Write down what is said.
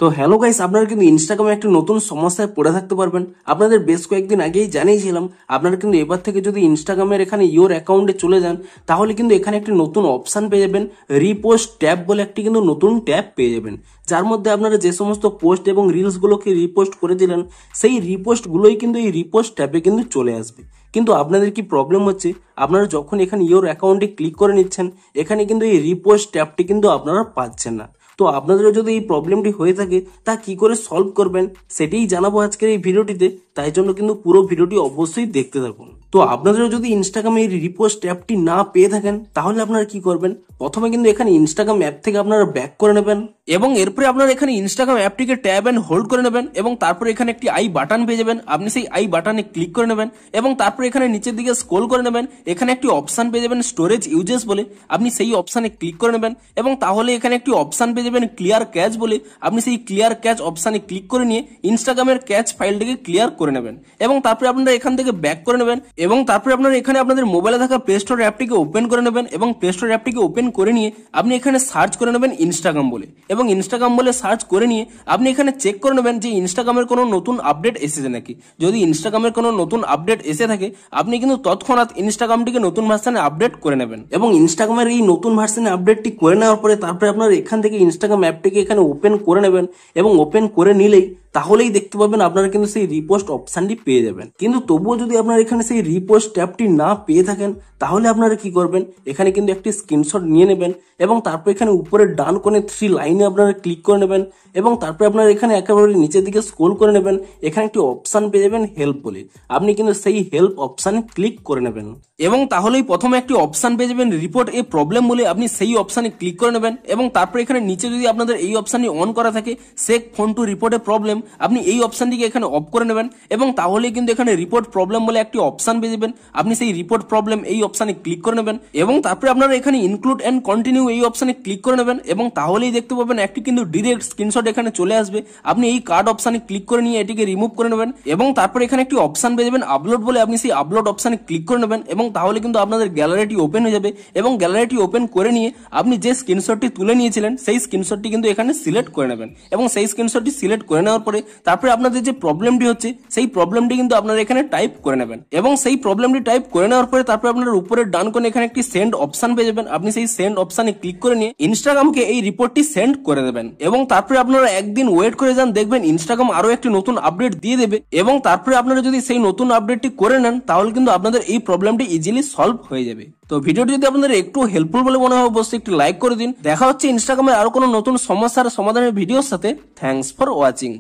তো hello guys, আপনারা কিন্তু ইনস্টাগ্রামে একটা নতুন সমস্যায় পড়ে থাকতে পারবেন। আপনাদের বেশ কয়েকদিন আগেই জানিয়েছিলাম আপনারা কিন্তু এবার থেকে যদি ইনস্টাগ্রামের এখানে ইওর অ্যাকাউন্টে চলে যান তাহলে কিন্তু এখানে একটি নতুন অপশন পেয়ে যাবেন, রিপোস্ট ট্যাব বলে একটি কিন্তু নতুন ট্যাব পেয়ে যাবেন, যার মধ্যে আপনারা যে সমস্ত পোস্ট এবং রিলসগুলোকে রিপোস্ট করেছিলেন সেই রিপোস্টগুলোই কিন্তু এই রিপোস্ট ট্যাবে কিন্তু চলে আসবে। কিন্তু আপনাদের কি প্রবলেম হচ্ছে, আপনারা যখন এখানে ইওর অ্যাকাউন্টে ক্লিক করে নিচ্ছেন এখানে কিন্তু এই রিপোস্ট ট্যাবটি কিন্তু আপনারা পাচ্ছেন না। তো আপনাদেরও যদি এই প্রবলেমটি হয়ে থাকে তা কি করে সলভ করবেন সেটাই জানাবো আজকের এই ভিডিওটিতে, তাই জন্য কিন্তু পুরো ভিডিওটি অবশ্যই দেখতে থাকুন। তো আপনাদেরও যদি ইনস্টাগ্রামে এই রিপোস্ট অ্যাপটি না পেয়ে থাকেন তাহলে আপনারা কি করবেন, প্রথমে কিন্তু এখানে ইনস্টাগ্রাম অ্যাপ থেকে আপনারা ব্যাক করে নেবেন এবং এরপরে আপনারা এখানে ইনস্টাগ্রাম অ্যাপটিকে ট্যাব এন্ড হোল্ড করে নেবেন এবং তারপরে এখানে একটি আই বাটন পেয়ে যাবেন, আপনি সেই আই বাটনে ক্লিক করে নেবেন এবং তারপরে এখানে নিচের দিকে স্ক্রল করে নেবেন, এখানে একটি অপশন পেয়ে যাবেন স্টোরেজ ইউজেস বলে, আপনি সেই অপশনে ক্লিক করে নেবেন এবং তাহলে এখানে একটি অপশন পেয়ে যাবেন ক্লিয়ার ক্যাচ বলে, আপনি সেই ক্লিয়ার ক্যাচ অপশনে ক্লিক করে নিয়ে ইনস্টাগ্রামের ক্যাচ ফাইলটিকে ক্লিয়ার করে নেবেন এবং তারপরে আপনারা এখান থেকে ব্যাক করে নেবেন এবং তারপরে আপনারা এখানে আপনাদের মোবাইলে থাকা প্লে স্টোর অ্যাপটিকে ওপেন করে নেবেন এবং প্লে স্টোর অ্যাপটিকে ওপেন করে নিয়ে আপনি এখানে সার্চ করে নেবেন ইনস্টাগ্রাম বলে এবং ইনস্টাগ্রাম বলে সার্চ করে নিয়ে আপনি এখানে চেক করে নেবেন যে ইনস্টাগ্রামের কোনো নতুন আপডেট এসেছে নাকি। যদি ইনস্টাগ্রামের কোনো নতুন আপডেট এসে থাকে আপনি কিন্তু তৎক্ষণাৎ ইনস্টাগ্রামটিকে নতুন ভার্সনে আপডেট করে নেবেন এবং ইনস্টাগ্রামের এই নতুন ভার্সনে আপডেটটি করে নেওয়ার পরে তারপরে আপনারা এখান থেকে ইনস্টাগ্রাম অ্যাপটিকে এখানে ওপেন করে নেবেন এবং ওপেন করে নিলেই তাহলেই দেখতে পাবেন আপনারা কিন্তু সেই রিপোস্ট অপশনটি পেয়ে যাবেন। কিন্তু তবুও যদি আপনারা এখানে সেই রিপোস্ট ট্যাবটি না পেয়ে থাকেন তাহলে আপনারা কি করবেন, এখানে কিন্তু একটি স্ক্রিনশট নিয়ে নেবেন এবং তারপর এখানে উপরে ডান কোণে 3 লাইনে আপনারা ক্লিক করে নেবেন এবং তারপরে আপনারা এখানে একেবারে নিচের দিকে স্ক্রল করে নেবেন, এখানে একটি অপশন পেয়ে যাবেন হেল্প বলে, আপনি কিন্তু সেই হেল্প অপশনে ক্লিক করে নেবেন এবং তাহলেই প্রথমে একটি অপশন পেয়ে যাবেন রিপোর্ট এ প্রবলেম বলে, আপনি সেই অপশনে ক্লিক করে নেবেন এবং তারপর এখানে নিচে যদি আপনাদের এই অপশনটি অন করা থাকে সেক phone to report a problem, আপনি এই অপশনটিকে এখানে অফ করে নেবেন এবং তাহলেই কিন্তু এখানে রিপোর্ট প্রবলেম বলে একটি অপশন পেয়ে যাবেন, আপনি সেই রিপোর্ট প্রবলেম এই অপশনে ক্লিক করে নেবেন এবং তারপরে আপনারা এখানে ইনক্লুড এন্ড কন্টিনিউ এই অপশনে ক্লিক করে নেবেন এবং তাহলেই দেখতে পাবেন একটি কিন্তু ডিরেক্ট স্ক্রিনশট এখানে চলে আসবে, আপনি এই কার্ড অপশনে ক্লিক করে নিয়ে এটিকে রিমুভ করে নেবেন এবং তারপরে এখানে একটি অপশন পেয়ে যাবেন আপলোড বলে, আপনি সেই আপলোড অপশনে ক্লিক করে নেবেন এবং তাহলে কিন্তু আপনাদের গ্যালারিটি ওপেন হয়ে যাবে এবং গ্যালারিটি ওপেন করে নিয়ে আপনি যে স্ক্রিনশটটি তুলে নিয়েছিলেন সেই স্ক্রিনশটটি কিন্তু এখানে সিলেক্ট করে নেবেন এবং সেই স্ক্রিনশটটি সিলেক্ট করে নেওয়ার পরে তারপরে আপনাদের যে প্রবলেমটি হচ্ছে সেই প্রবলেমটি কিন্তু আপনারা এখানে টাইপ করে নেবেন এবং সেই প্রবলেমটি টাইপ করে নেওয়ার পরে তারপরে আপনারা উপরের ডান কোণে এখানে একটি সেন্ড অপশন পেয়ে যাবেন, আপনি সেই সেন্ড অপশনে ক্লিক করে নিয়ে ইনস্টাগ্রামকে এই রিপোর্টটি সেন্ড করে দেবেন এবং তারপরে আপনারা একদিন ওয়েট করে যান, দেখবেন ইনস্টাগ্রাম আরো একটি নতুন আপডেট দিয়ে দেবে এবং তারপরে আপনারা যদি সেই নতুন আপডেটটি করে নেন তাহলে কিন্তু আপনাদের এই প্রবলেমটি ইজিলি সলভ হয়ে যাবে। তো ভিডিওটি যদি আপনাদের একটু হেল্পফুল বলে মনে হয় অবশ্যই একটু লাইক করে দিন। দেখা হচ্ছে ইনস্টাগ্রামে আরো কোনো নতুন সমস্যার সমাধানের ভিডিওর সাথে। Thanks for watching.